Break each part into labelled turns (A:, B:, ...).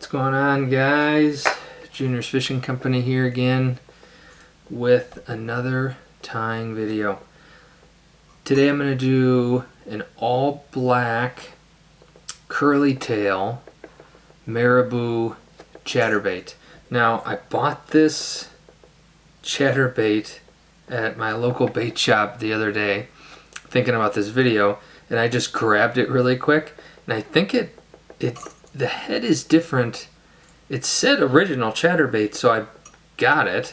A: What's going on, guys? Junior's Fishing Company here again with another tying video. Today I'm going to do an all black curly tail Marabou chatterbait. Now, I bought this chatterbait at my local bait shop the other day thinking about this video, and I just grabbed it really quick, and I think the head is different. It said original chatterbait, so I got it,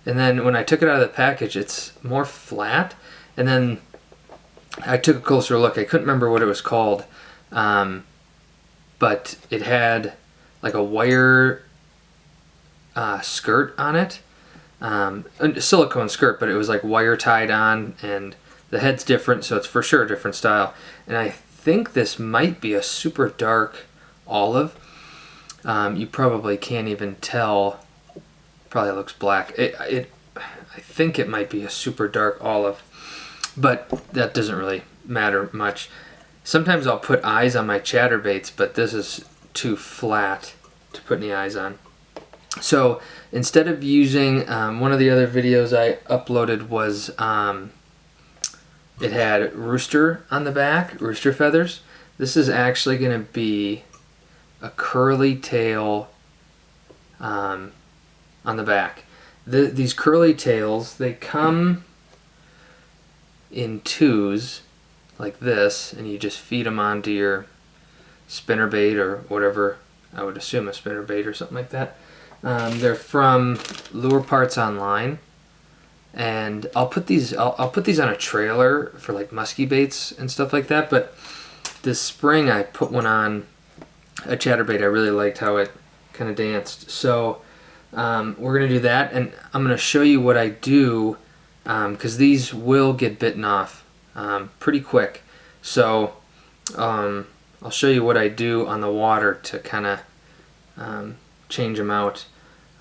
A: and then when I took it out of the package, it's more flat, and then I took a closer look. I couldn't remember what it was called, but it had like a wire skirt on it, a silicone skirt, but it was like wire tied on, and the head's different, so it's for sure a different style. And I think this might be a super dark olive. You probably can't even tell. Probably looks black. I think it might be a super dark olive, but that doesn't really matter much. Sometimes I'll put eyes on my chatterbaits, but this is too flat to put any eyes on. So instead of using one of the other videos I uploaded was it had rooster on the back, rooster feathers. This is actually going to be a curly tail on the back. These curly tails, they come in twos like this, and you just feed them onto your spinnerbait or whatever. I would assume a spinnerbait or something like that. They're from Lure Parts Online, and I'll put these on a trailer for like musky baits and stuff like that. But this spring I put one on a chatterbait. I really liked how it kind of danced. So we're gonna do that, and I'm gonna show you what I do because these will get bitten off pretty quick. So I'll show you what I do on the water to kind of change them out.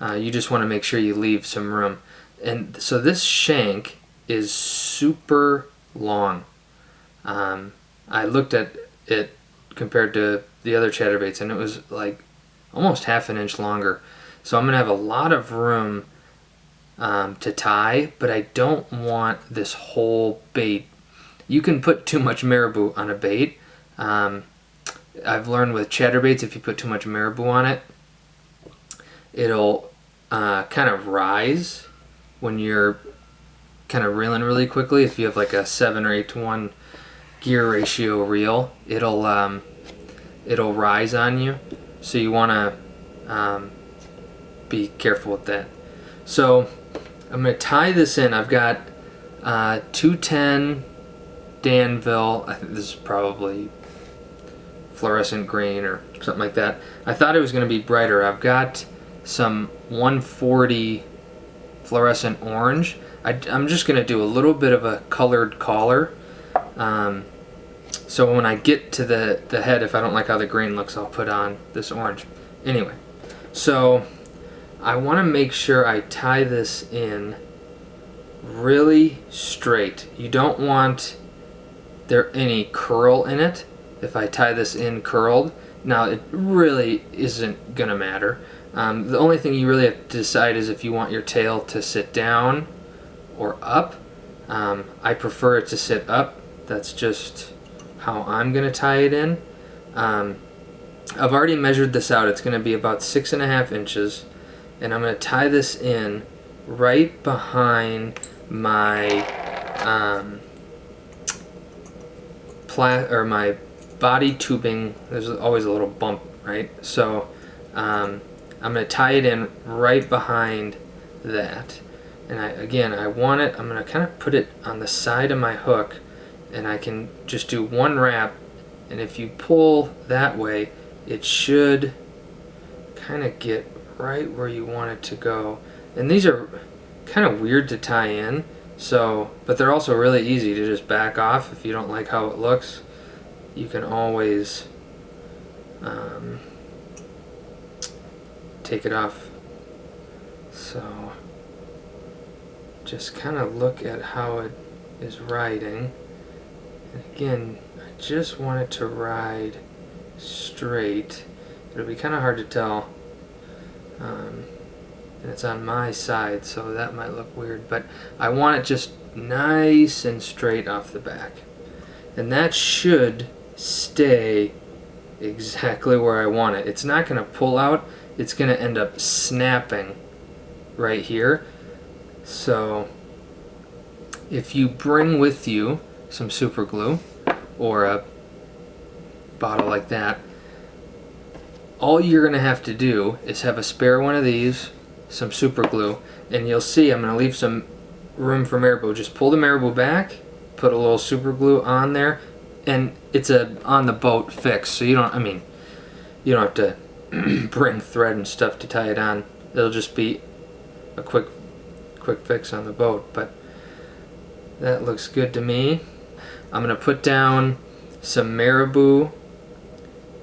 A: You just want to make sure you leave some room. And so this shank is super long. I looked at it compared to the other chatterbaits, and it was like almost half an inch longer. So I'm gonna have a lot of room to tie, but I don't want this whole bait. You can put too much marabou on a bait. I've learned with chatterbaits, if you put too much marabou on it, it'll kind of rise when you're kind of reeling really quickly. If you have like a 7 or 8 to 1 gear ratio reel, it'll rise on you. So you want to be careful with that. So I'm going to tie this in. I've got 210 Danville. I think this is probably fluorescent green or something like that. I thought it was going to be brighter. I've got some 140 fluorescent orange. I'm just going to do a little bit of a colored collar. So when I get to the head, if I don't like how the green looks, I'll put on this orange. Anyway, so I want to make sure I tie this in really straight. You don't want there any curl in it. If I tie this in curled, now it really isn't going to matter. The only thing you really have to decide is if you want your tail to sit down or up. I prefer it to sit up. That's just how I'm going to tie it in. I've already measured this out. It's going to be about 6.5 inches, and I'm going to tie this in right behind my my body tubing. There's always a little bump, right? So I'm going to tie it in right behind that. And I want it, I'm going to kind of put it on the side of my hook, and I can just do one wrap, and if you pull that way, it should kind of get right where you want it to go. And these are kind of weird to tie in, but they're also really easy to just back off if you don't like how it looks. You can always take it off. So just kind of look at how it is riding, and again, I just want it to ride straight, it'll be kind of hard to tell. And it's on my side, so that might look weird, but I want it just nice and straight off the back. And that should stay exactly where I want it. It's not going to pull out, it's going to end up snapping right here. So if you bring with you some super glue or a bottle like that, all you're going to have to do is have a spare one of these, some super glue, and you'll see I'm going to leave some room for Marabou. Just pull the Marabou back, put a little super glue on there, and it's a on the boat fix, so you don't have to bring thread and stuff to tie it on. It'll just be a quick fix on the boat. But that looks good to me. I'm gonna put down some Marabou,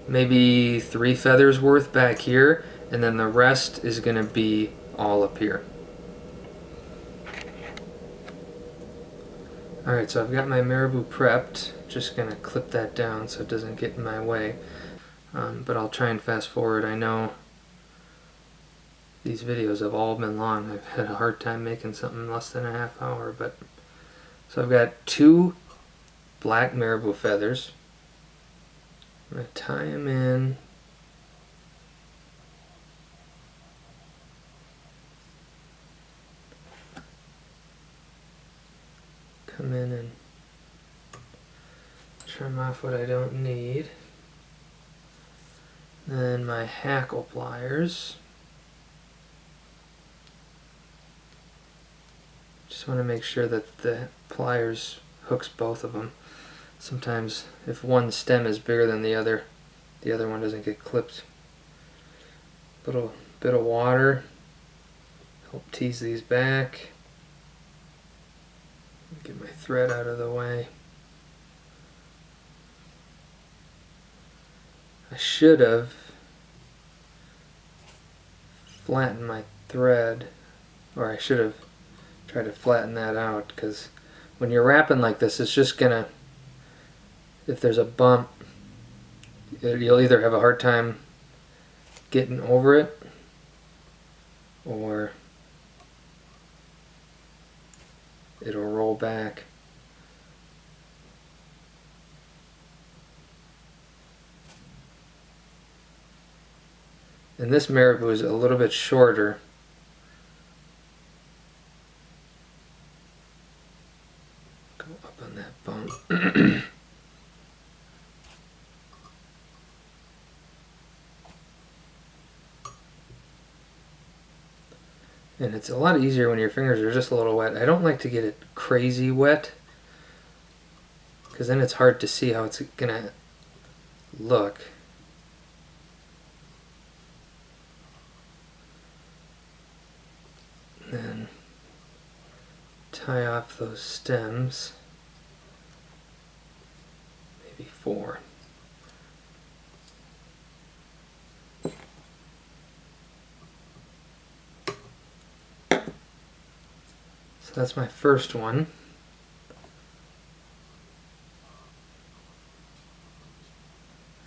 A: maybe 3 feathers worth back here, and then the rest is gonna be all up here. Alright, so I've got my Marabou prepped. Just gonna clip that down so it doesn't get in my way. But I'll try and fast forward. I know these videos have all been long. I've had a hard time making something less than a half hour. But so I've got 2 black Marabou feathers. I'm gonna tie them in. Come in and trim off what I don't need. Then my hackle pliers. Just want to make sure that the pliers hooks both of them. Sometimes if one stem is bigger than the other one doesn't get clipped. Little bit of water, help tease these back. Get my thread out of the way. I should have flattened my thread, or I should have tried to flatten that out, because when you're wrapping like this, it's just gonna, if there's a bump, you'll either have a hard time getting over it, or it'll roll back. And this Marabou is a little bit shorter. Go up on that bump. And it's a lot easier when your fingers are just a little wet. I don't like to get it crazy wet, because then it's hard to see how it's gonna look. Then tie off those stems, maybe 4. So that's my first one.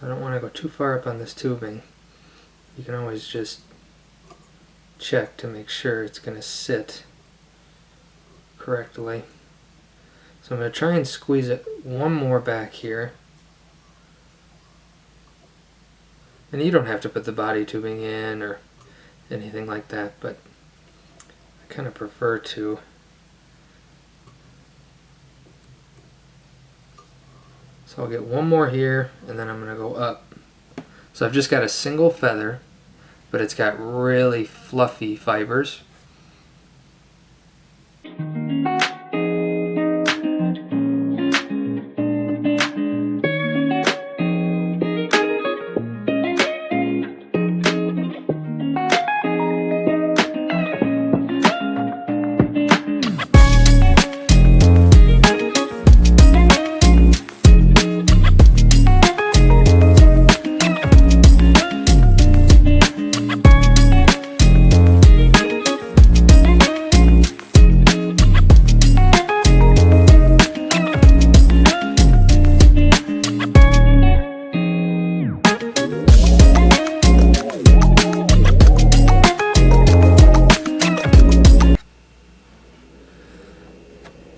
A: I don't want to go too far up on this tubing. You can always just check to make sure it's going to sit correctly. So I'm going to try and squeeze it one more back here. And you don't have to put the body tubing in or anything like that, but I kind of prefer to. So I'll get one more here, and then I'm going to go up. So I've just got a single feather, but it's got really fluffy fibers.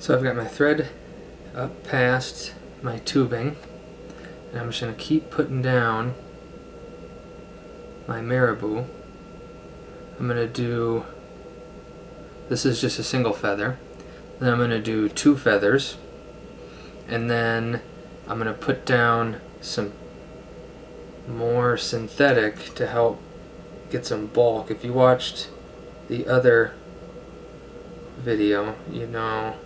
A: So I've got my thread up past my tubing, and I'm just going to keep putting down my Marabou. I'm going to do, this is just a single feather, then I'm going to do 2 feathers, and then I'm going to put down some more synthetic to help get some bulk. If you watched the other video, you know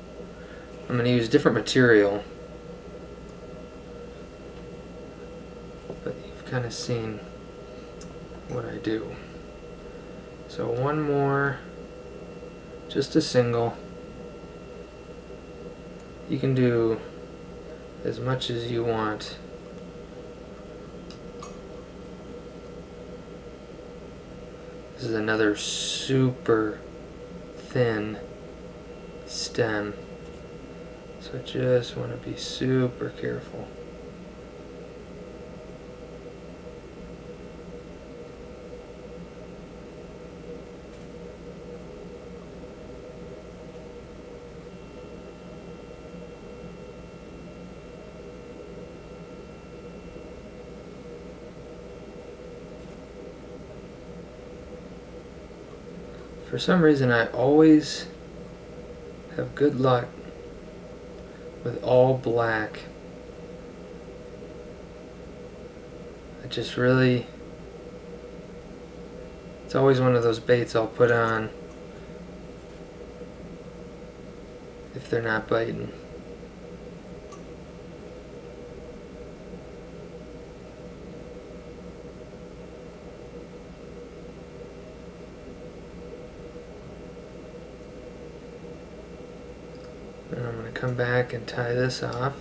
A: I'm going to use different material, but you've kind of seen what I do. So one more, just a single. You can do as much as you want. This is another super thin stem, so I just want to be super careful. For some reason, I always have good luck with all black. I just really, it's always one of those baits I'll put on if they're not biting. And I'm going to come back and tie this off.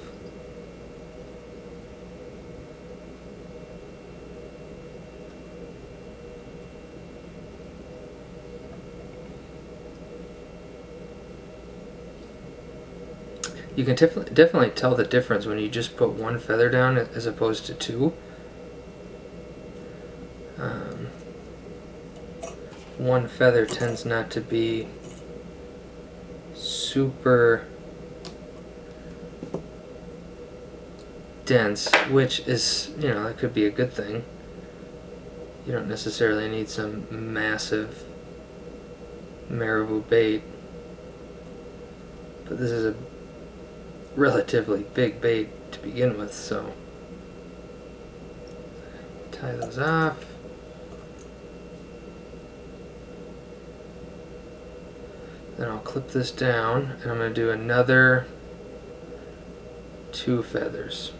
A: You can definitely tell the difference when you just put 1 feather down as opposed to 2. One feather tends not to be super dense, which is, you know, that could be a good thing. You don't necessarily need some massive Marabou bait, but this is a relatively big bait to begin with, so tie those off. Then I'll clip this down, and I'm going to do another 2 feathers.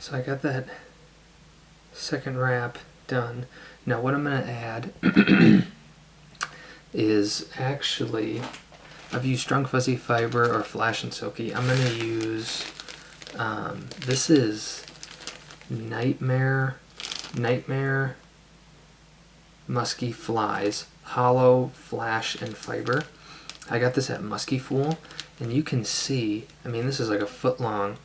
A: So I got that second wrap done. Now what I'm going to add is actually, I've used strung fuzzy fiber or flash and silky. I'm going to use, this is Nightmare Musky Flies, hollow flash and fiber. I got this at Musky Fool, and you can see, I mean, this is like a foot long,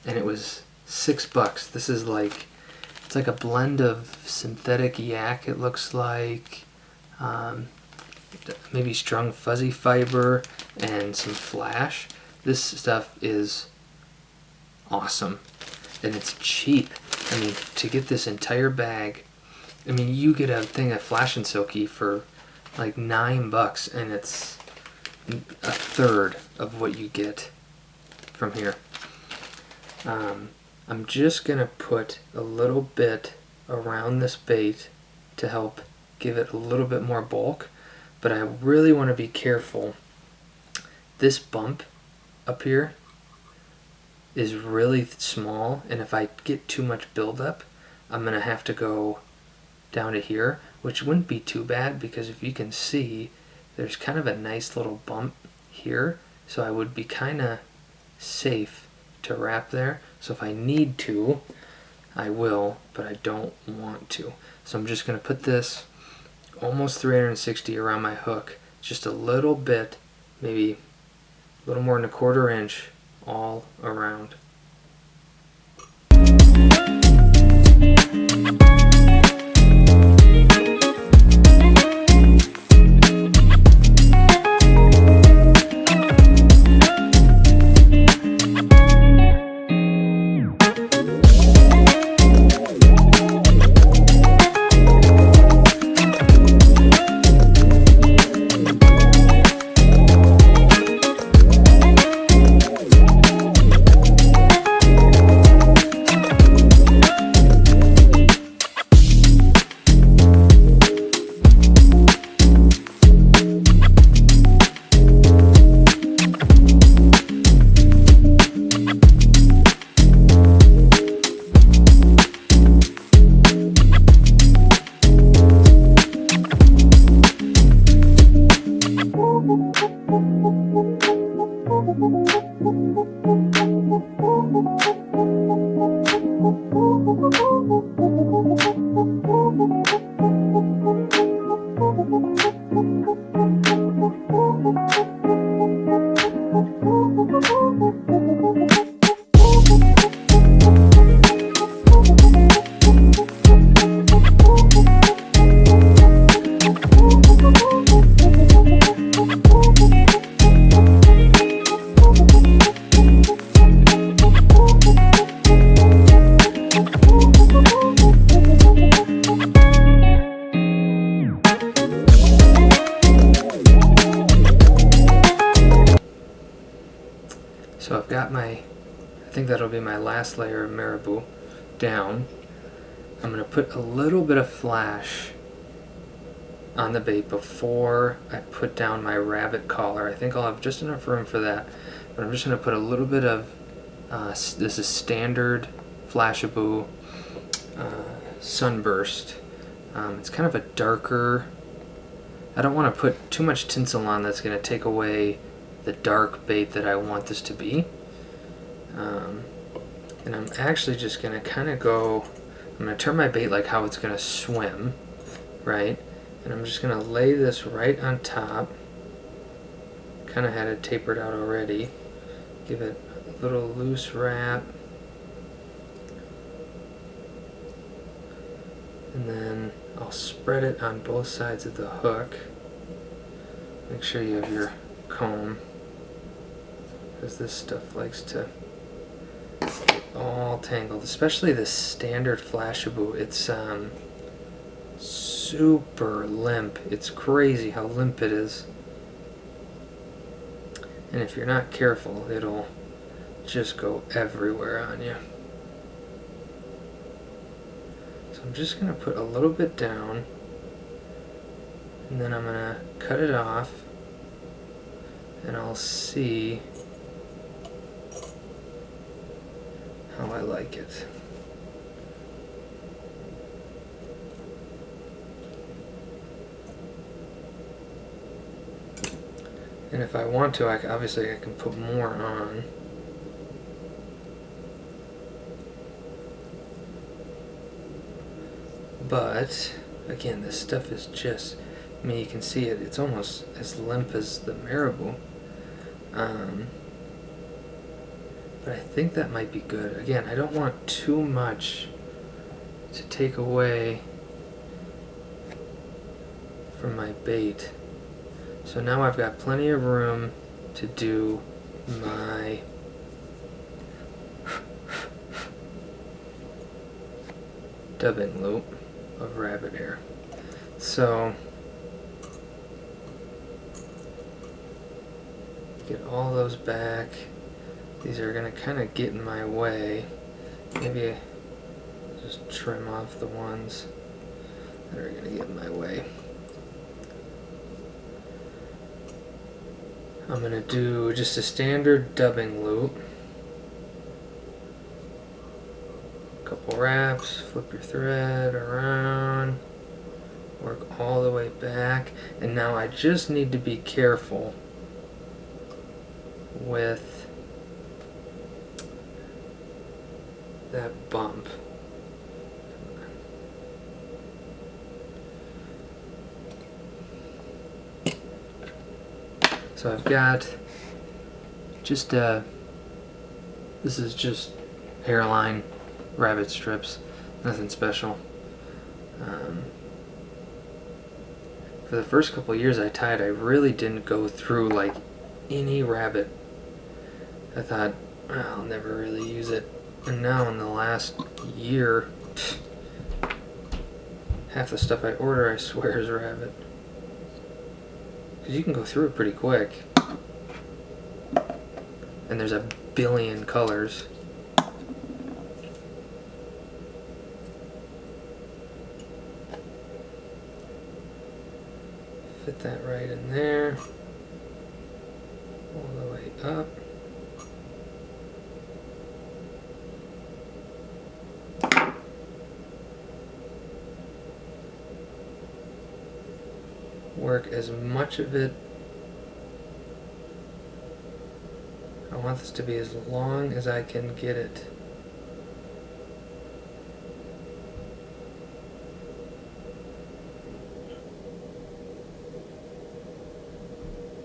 A: and it was $6. This is like, it's like a blend of synthetic yak, it looks like, maybe strung fuzzy fiber and some flash. This stuff is awesome, and it's cheap. I mean, to get this entire bag, I mean, you get a thing of Flash and Silky for like $9, and it's a third of what you get from here. I'm just gonna put a little bit around this bait to help give it a little bit more bulk, but I really want to be careful. This bump up here is really small, and if I get too much buildup, I'm gonna have to go down to here, which wouldn't be too bad because if you can see, there's kind of a nice little bump here, so I would be kind of safe to wrap there. So if I need to, I will, but I don't want to. So I'm just going to put this almost 360 around my hook, just a little bit, maybe a little more than a 1/4 inch all around. So I've got my, I think that'll be my last layer of Marabou down. I'm going to put a little bit of Flash on the bait before I put down my rabbit collar. I think I'll have just enough room for that, but I'm just going to put a little bit of, this is standard Flashabou Sunburst. It's kind of a darker, I don't want to put too much tinsel on that's going to take away the dark bait that I want this to be. And I'm actually just going to kind of go, I'm going to turn my bait like how it's going to swim, right? And I'm just going to lay this right on top. Kind of had it tapered out already. Give it a little loose wrap. And then I'll spread it on both sides of the hook. Make sure you have your comb, because this stuff likes to get all tangled, especially this standard Flashabou. It's super limp. It's crazy how limp it is. And if you're not careful, it'll just go everywhere on you. So I'm just going to put a little bit down, and then I'm going to cut it off, and I'll see how I like it. And if I want to, obviously I can put more on. But again, this stuff is just, I mean, you can see it, it's almost as limp as the Marabou. But I think that might be good. Again, I don't want too much to take away from my bait. So now I've got plenty of room to do my dubbing loop of rabbit hair. So get all those back. These are going to kind of get in my way. Maybe just trim off the ones that are going to get in my way. I'm going to do just a standard dubbing loop. Couple wraps, flip your thread around, work all the way back, and now I just need to be careful with that bump. So I've got just this is just hairline rabbit strips, nothing special. For the first couple of years I tied, I really didn't go through like any rabbit. I thought, well, I'll never really use it. And now in the last year, half the stuff I order I swear is rabbit. Because you can go through it pretty quick. And there's a billion colors. Fit that right in there. All the way up. Work as much of it. I want this to be as long as I can get it.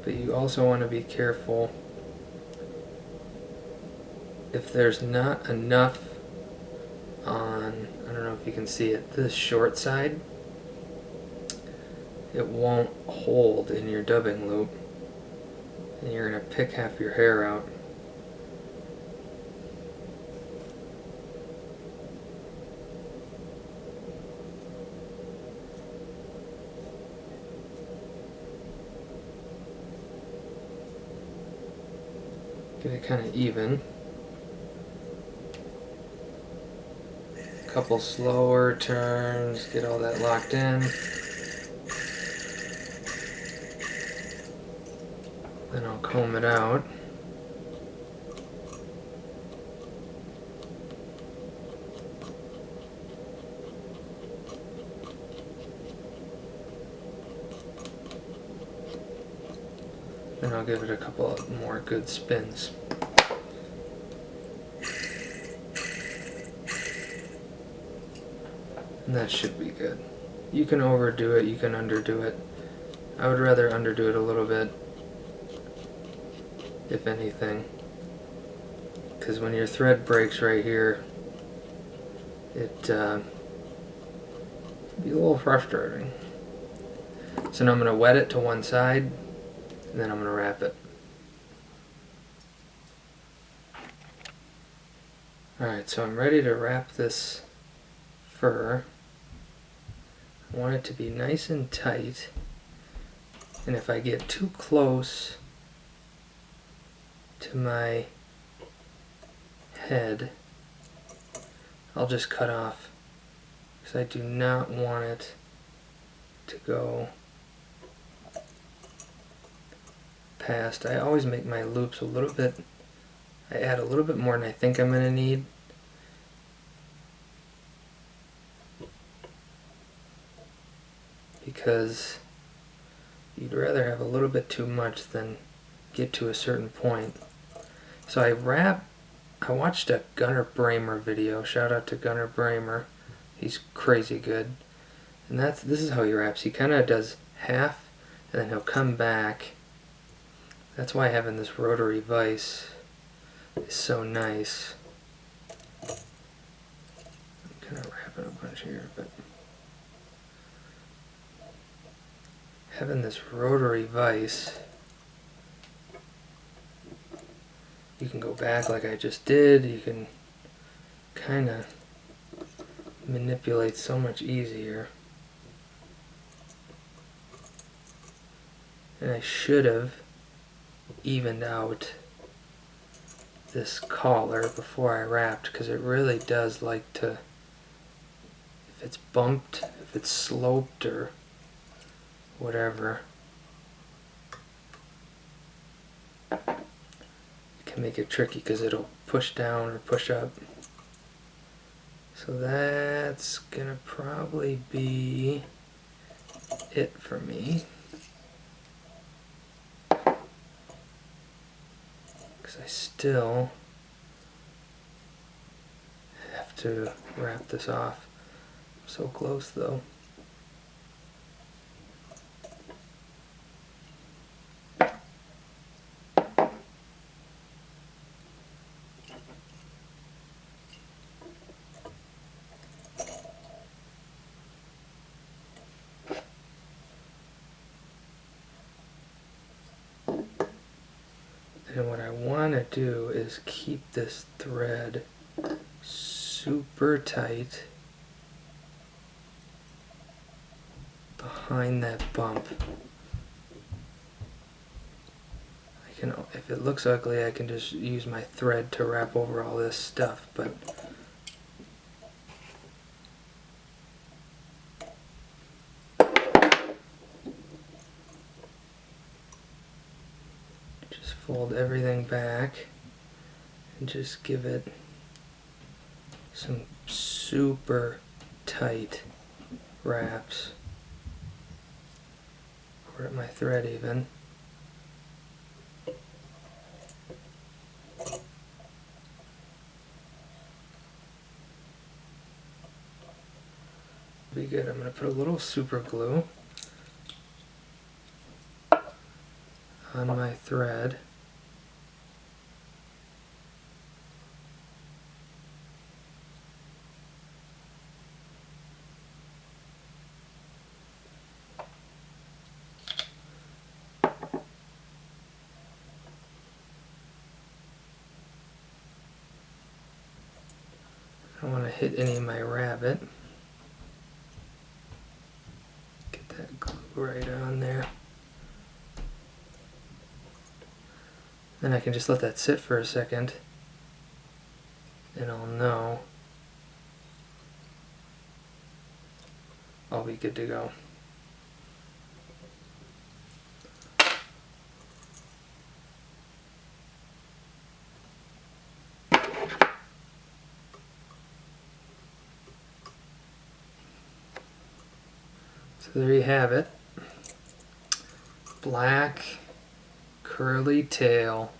A: But you also want to be careful if there's not enough on, I don't know if you can see it, this short side, it won't hold in your dubbing loop and you're going to pick half your hair out. Get it kind of even. Couple slower turns, get all that locked in. Then I'll comb it out. Then I'll give it a couple of more good spins. And that should be good. You can overdo it, you can underdo it. I would rather underdo it a little bit, if anything. Because when your thread breaks right here, it can be a little frustrating. So now I'm going to wet it to one side, and then I'm going to wrap it. Alright, so I'm ready to wrap this fur. I want it to be nice and tight, and if I get too close to my head, I'll just cut off, because I do not want it to go past. I always make my loops a little bit, I add a little bit more than I think I'm going to need. Because you'd rather have a little bit too much than get to a certain point. So I watched a Gunnar Bramer video. Shout out to Gunnar Bramer. He's crazy good. And this is how he wraps. He kind of does half and then he'll come back. That's why having this rotary vise is so nice. I'm kind of wrapping a bunch here, but having this rotary vise, you can go back like I just did. You can kind of manipulate so much easier. And I should have evened out this collar before I wrapped, because it really does like to, if it's bumped, if it's sloped or whatever, it can make it tricky because it'll push down or push up. So that's gonna probably be it for me. Because I still have to wrap this off. So close though. And what I want to do is keep this thread super tight behind that bump. I can, if it looks ugly, I can just use my thread to wrap over all this stuff, but fold everything back and just give it some super tight wraps. Or at my thread even. Be good. I'm going to put a little super glue on my thread. I don't want to hit any of my rabbit. Get that glue right on there. Then I can just let that sit for a second and I'll know I'll be good to go. So there you have it. Black curly tail,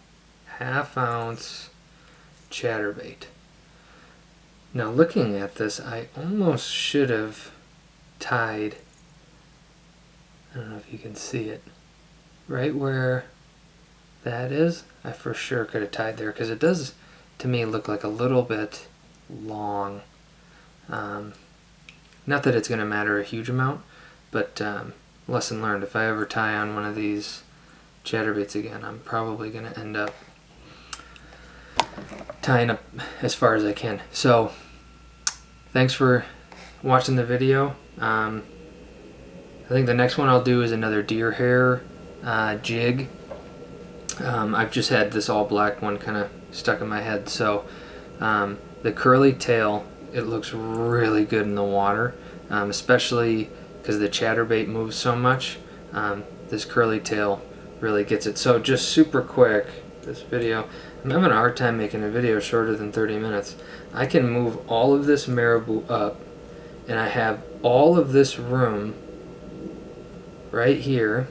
A: 1/2 ounce chatterbait. Now looking at this, I almost should have tied, I don't know if you can see it, right where that is, I for sure could have tied there, because it does to me look like a little bit long. Not that it's going to matter a huge amount, but lesson learned, if I ever tie on one of these chatterbaits again, I'm probably going to end up tying up as far as I can. So thanks for watching the video. I think the next one I'll do is another deer hair jig. I've just had this all black one kind of stuck in my head. So the curly tail, it looks really good in the water, especially because the chatterbait moves so much. This curly tail really gets it. So just super quick, this video, I'm having a hard time making a video shorter than 30 minutes. I can move all of this marabou up and I have all of this room right here.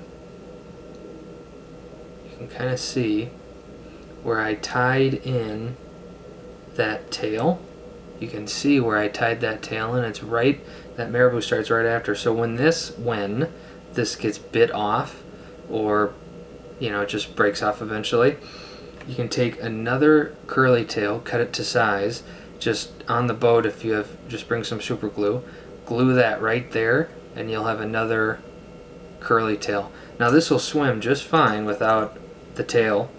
A: You can kind of see where I tied in that tail. You can see where I tied that tail in. It's right, that marabou starts right after. So when this gets bit off, or you know, it just breaks off eventually, you can take another curly tail, cut it to size, just on the boat, if you have, just bring some super glue, glue that right there, and you'll have another curly tail. Now this will swim just fine without the tail,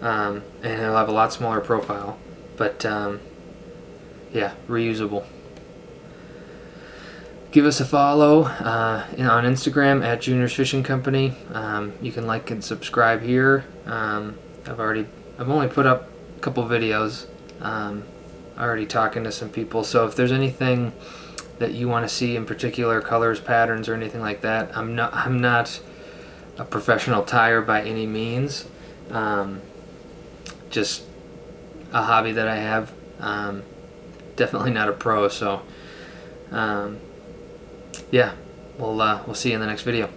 A: and it'll have a lot smaller profile, but yeah, reusable. Give us a follow on Instagram at Juniors Fishing Company. You can like and subscribe here. I've only put up a couple videos. Already talking to some people. So if there's anything that you want to see in particular, colors, patterns, or anything like that, I'm not a professional tyer by any means. Just a hobby that I have. Definitely not a pro. So. Yeah, we'll see you in the next video.